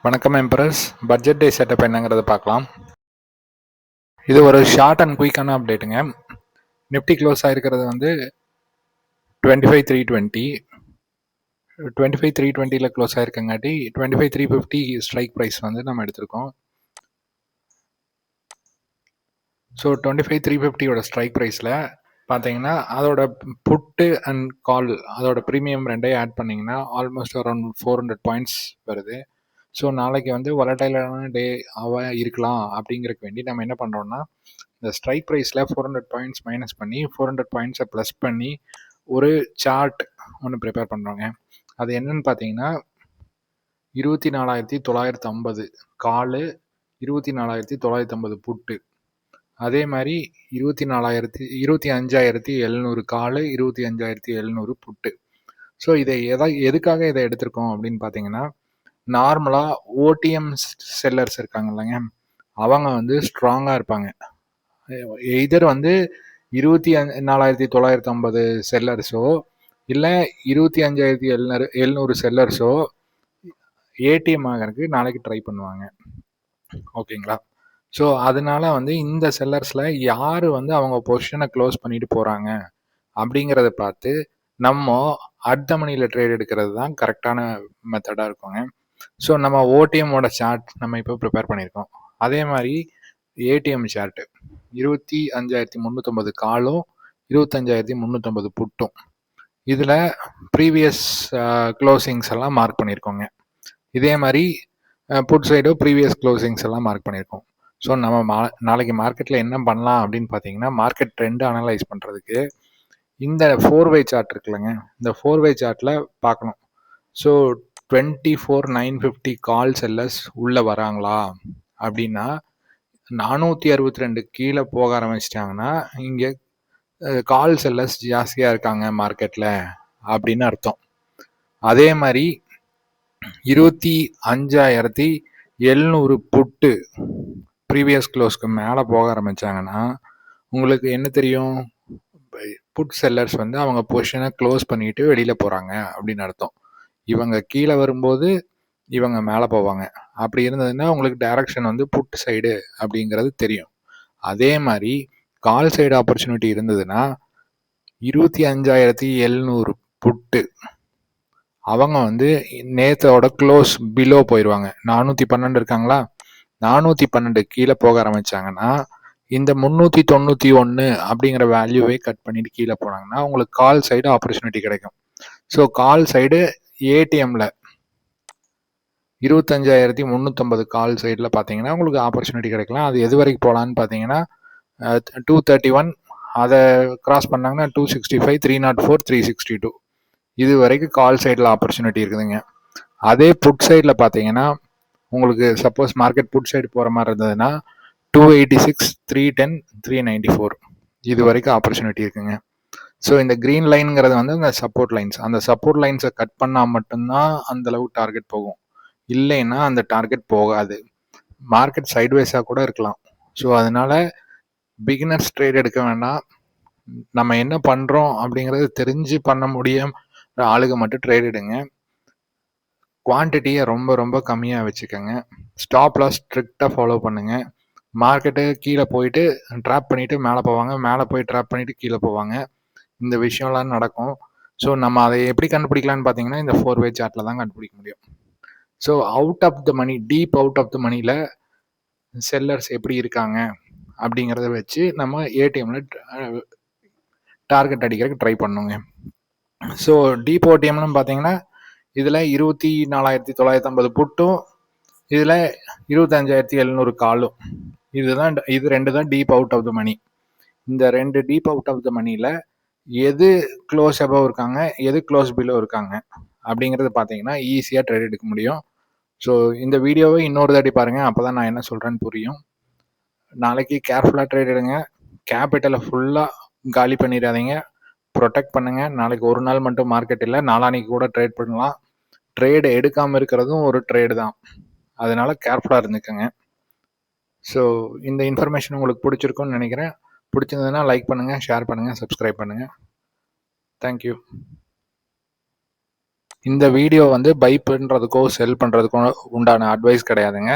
வணக்கம் emperors. Budget டே setup என்னங்கிறத பார்க்கலாம். இது ஒரு ஷார்ட் அண்ட் குயிக்கான அப்டேட்டுங்க. நிஃப்டி க்ளோஸ் ஆகிருக்கிறது வந்து 25,320. 25,320 க்ளோஸ் ஆயிருக்கங்காட்டி 25,350 ஸ்ட்ரைக் ப்ரைஸ் வந்து நம்ம எடுத்திருக்கோம். ஸோ 25,350 ஸ்ட்ரைக் ப்ரைஸில் பார்த்தீங்கன்னா அதோட புட்டு அண்ட் கால் அதோட ப்ரீமியம் ரெண்டையும் ஆட் பண்ணிங்கன்னா ஆல்மோஸ்ட் அரௌண்ட் 400 பாயிண்ட்ஸ் வருது. ஸோ நாளைக்கு வந்து வொலடைலான டே இருக்கலாம் அப்படிங்கிறதுக்கு வேண்டி நம்ம என்ன பண்ணுறோம்னா, இந்த ஸ்ட்ரைக் ப்ரைஸில் 400 பாயிண்ட்ஸ் மைனஸ் பண்ணி 400 பாயிண்ட்ஸை ப்ளஸ் பண்ணி ஒரு சார்ட் ஒன்று ப்ரிப்பேர் பண்ணுறோங்க. அது என்னன்னு பார்த்தீங்கன்னா 24,950 காலு, 24,950 புட்டு, அதே மாதிரி 25,700 காலு, 25,700 புட்டு. ஸோ இதை எதுக்காக இதை எடுத்திருக்கோம் அப்படின்னு பார்த்தீங்கன்னா, நார்மலாக ஓடிஎம் செல்லர்ஸ் இருக்காங்க இல்லைங்க, அவங்க வந்து ஸ்ட்ராங்காக இருப்பாங்க. எதர் வந்து 24,950 செல்லர்ஸோ இல்லை 25,700 செல்லர்ஸோ ஏடிஎம் ஆகிறதுக்கு நாளைக்கு ட்ரை பண்ணுவாங்க. ஓகேங்களா? ஸோ அதனால வந்து இந்த செல்லர்ஸில் யார் வந்து அவங்க பொசிஷனை க்ளோஸ் பண்ணிட்டு போகிறாங்க அப்படிங்கிறத பார்த்து நம்ம அட் த மணியில் ட்ரேட் எடுக்கிறது தான் கரெக்டான மெத்தடாக இருக்குங்க. ஸோ நம்ம ஓடிஎம்மோட சார்ட் நம்ம இப்போ ப்ரிப்பேர் பண்ணியிருக்கோம். அதே மாதிரி ஏடிஎம் சார்ட்டு 25,350 காலும் 25,350 புட்டும். இதில் ப்ரீவியஸ் க்ளோசிங்ஸ் எல்லாம் மார்க் பண்ணியிருக்கோங்க. இதே மாதிரி புட் சைடோ ப்ரீவியஸ் க்ளோசிங்ஸ் எல்லாம் மார்க் பண்ணியிருக்கோம். ஸோ நம்ம நாளைக்கு மார்க்கெட்டில் என்ன பண்ணலாம் அப்படின்னு பார்த்தீங்கன்னா, மார்க்கெட் ட்ரெண்ட் அனலைஸ் பண்ணுறதுக்கு இந்த 4-வே சார்ட் இருக்குல்லங்க, இந்த 4-வே சார்ட்டில் பார்க்கணும். ஸோ 24,950 கால் செல்லர்ஸ் உள்ளே வராங்களா அப்படின்னா 462 கீழே போக ஆரம்பிச்சிட்டாங்கன்னா இங்கே கால் செல்லர்ஸ் ஜாஸ்தியாக இருக்காங்க மார்க்கெட்டில் அப்படின்னு அர்த்தம். அதே மாதிரி 25,700 புட்டு ப்ரீவியஸ் க்ளோஸ்க்கு மேலே போக ஆரம்பித்தாங்கன்னா உங்களுக்கு என்ன தெரியும், புட் செல்லர்ஸ் வந்து அவங்க பொசிஷனை க்ளோஸ் பண்ணிட்டு வெளியில் போகிறாங்க அப்படின்னு அர்த்தம். இவங்க கீழே வரும்போது இவங்க மேலே போவாங்க. அப்படி இருந்ததுன்னா உங்களுக்கு டைரக்ஷன் வந்து புட் சைடு அப்படிங்கிறது தெரியும். அதே மாதிரி கால் சைடு ஆப்பர்ச்சுனிட்டி இருந்ததுன்னா 25,700 புட்டு அவங்க வந்து நேத்தோட க்ளோஸ் பிலோ போயிடுவாங்க. 412 இருக்காங்களா, 412 கீழே போக ஆரம்பிச்சாங்கன்னா இந்த 391 அப்படிங்கிற வேல்யூவை கட் பண்ணிட்டு கீழே போனாங்கன்னா உங்களுக்கு கால் சைடு ஆப்பர்ச்சுனிட்டி கிடைக்கும். ஸோ கால் சைடு ஏடிஎம்ல 25,350 கால் சைடில் பார்த்தீங்கன்னா உங்களுக்கு ஆப்பர்ச்சுனிட்டி கிடைக்கலாம். அது எது வரைக்கும் போகலான்னு பார்த்தீங்கன்னா 231, அதை கிராஸ் பண்ணாங்கன்னா 265, 304, 362 இது வரைக்கும் கால் சைடில் ஆப்பர்ச்சுனிட்டி இருக்குதுங்க. அதே புட் சைடில் பார்த்தீங்கன்னா உங்களுக்கு சப்போஸ் மார்க்கெட் புட் சைடு போகிற மாதிரி இருந்ததுன்னா 286, 310, 394 இது வரைக்கும் ஆப்பர்ச்சுனிட்டி இருக்குங்க. ஸோ இந்த க்ரீன் லைனுங்கிறது வந்து அந்த சப்போர்ட் லைன்ஸ். அந்த சப்போர்ட் லைன்ஸை கட் பண்ணால் மட்டும்தான் அந்தளவு டார்கெட் போகும், இல்லைன்னா அந்த டார்கெட் போகாது. மார்க்கெட் சைட்வேஸாக கூட இருக்கலாம். ஸோ அதனால பிகினர்ஸ் ட்ரேட் எடுக்க வேண்டாம். நம்ம என்ன பண்ணுறோம் அப்படிங்கிறது தெரிஞ்சு பண்ண முடியும் ஆளுக மட்டும் ட்ரேட் எடுங்க. குவான்டிட்டியை ரொம்ப ரொம்ப கம்மியாக வச்சுக்கோங்க. ஸ்டாப் லாஸ் ஸ்ட்ரிக்டாக ஃபாலோ பண்ணுங்கள். மார்க்கெட்டு கீழே போயிட்டு ட்ராப் பண்ணிவிட்டு மேலே போவாங்க, மேலே போய் ட்ராப் பண்ணிவிட்டு கீழே போவாங்க. இந்த விஷயம்லாம் நடக்கும். ஸோ நம்ம அதை எப்படி கண்டுபிடிக்கலான்னு பார்த்தீங்கன்னா இந்த 4-வே சார்ட்டில் தான் கண்டுபிடிக்க முடியும். So out of the money, deep out of the மணியில் செல்லர்ஸ் எப்படி இருக்காங்க அப்படிங்கிறத வச்சு நம்ம ஏடிஎம்ல டார்கெட் அடிக்கிறதுக்கு ட்ரை பண்ணுங்க. ஸோ டீப் ஓடிஎம்னு பார்த்தீங்கன்னா இதில் 24,950 புட்டும் இதில் 25,700 காலும், இது ரெண்டு தான் டீப் அவுட் ஆஃப் த மணி. இந்த ரெண்டு டீப் அவுட் ஆஃப் த மணியில் எது க்ளோஸ் அபவ் இருக்காங்க, எது க்ளோஸ் பிலோ இருக்காங்க அப்படிங்கிறது பார்த்தீங்கன்னா ஈஸியாக ட்ரேட் எடுக்க முடியும். ஸோ இந்த வீடியோவை இன்னொரு தாட்டி பாருங்கள், அப்போ தான் நான் என்ன சொல்கிறேன்னு புரியும். நாளைக்கு கேர்ஃபுல்லாக ட்ரேட் எடுங்க. கேபிட்டலை ஃபுல்லாக காலி பண்ணிடாதீங்க, ப்ரொடெக்ட் பண்ணுங்கள். நாளைக்கு ஒரு நாள் மட்டும் மார்க்கெட் இல்லை, நாளான்னைக்கு கூட ட்ரேட் பண்ணலாம். ட்ரேடு எடுக்காமல் இருக்கிறதும் ஒரு ட்ரேடு தான், அதனால கேர்ஃபுல்லாக இருந்துக்கோங்க. ஸோ இந்த இன்ஃபர்மேஷன் உங்களுக்கு பிடிச்சிருக்குன்னு நினைக்கிறேன். பிடிச்சிருந்ததுன்னா லைக் பண்ணுங்கள், ஷேர் பண்ணுங்கள், சப்ஸ்கிரைப் பண்ணுங்கள். தேங்க்யூ. இந்த வீடியோ வந்து பை பண்ணுறதுக்கோ, செல் பண்ணுறதுக்கோ உண்டான அட்வைஸ் கிடையாதுங்க.